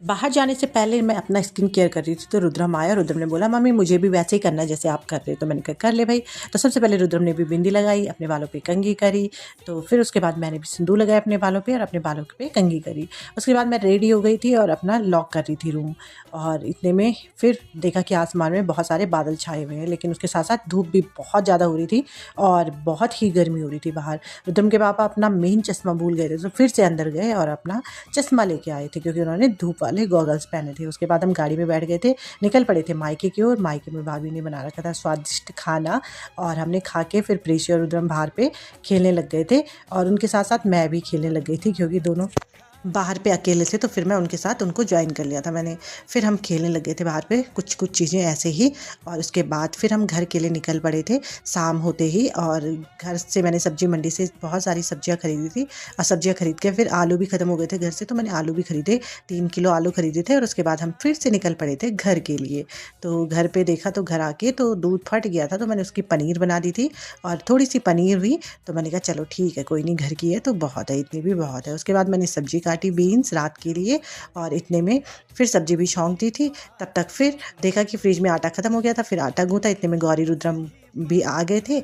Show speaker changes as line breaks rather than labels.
बाहर जाने से पहले मैं अपना स्किन केयर कर रही थी, तो रुद्रम आया। रुद्रम ने बोला, मम्मी मुझे भी वैसे ही करना है जैसे आप कर रहे हो। तो मैंने कहा कर ले भाई। तो सबसे पहले रुद्रम ने भी बिंदी लगाई, अपने बालों पे कंघी करी। तो फिर उसके बाद मैंने भी सिंदूर लगाया अपने बालों पे और अपने बालों पे कंघी करी। उसके बाद मैं रेडी हो गई थी और अपना लॉक कर रही थी रूम। और इतने में फिर देखा कि आसमान में बहुत सारे बादल छाए हुए हैं, लेकिन उसके साथ साथ धूप भी बहुत ज़्यादा हो रही थी और बहुत ही गर्मी हो रही थी बाहर। रुद्रम के पापा अपना मेन चश्मा भूल गए थे, तो फिर से अंदर गए और अपना चश्मा लेके आए थे, क्योंकि उन्होंने धूप वाले गॉगल्स पहने थे। उसके बाद हम गाड़ी में बैठ गए थे, निकल पड़े थे मायके की ओर। मायके में भाभी ने बना रखा था स्वादिष्ट खाना, और हमने खा के फिर प्रेशी और रुद्रम बाहर पे खेलने लग गए थे। और उनके साथ साथ मैं भी खेलने लग गई थी, क्योंकि दोनों बाहर पे अकेले थे, तो फिर मैं उनके साथ उनको ज्वाइन कर लिया था मैंने। फिर हम खेलने लग गए थे बाहर पे कुछ कुछ चीज़ें ऐसे ही। और उसके बाद फिर हम घर के लिए निकल पड़े थे शाम होते ही। और घर से मैंने सब्जी मंडी से बहुत सारी सब्जियां खरीदी थी, और सब्जियां खरीद के फिर आलू भी ख़त्म हो गए थे घर से, तो मैंने आलू भी खरीदे। 3 किलो आलू खरीदे थे। और उसके बाद हम फिर से निकल पड़े थे घर के लिए। तो घर पे देखा तो घर आके तो दूध फट गया था, तो मैंने उसकी पनीर बना दी थी, और थोड़ी सी पनीर हुई। तो मैंने कहा चलो ठीक है, कोई नहीं, घर की है तो बहुत है, इतनी भी बहुत है। उसके बाद मैंने सब्जी काटी बीन्स रात के लिए, और इतने में फिर सब्जी भी छौंक दी थी। तब तक फिर देखा कि फ्रिज में आटा ख़त्म हो गया था, फिर आटा गूँथा। इतने में गौरी रुद्रम भी आ गए थे।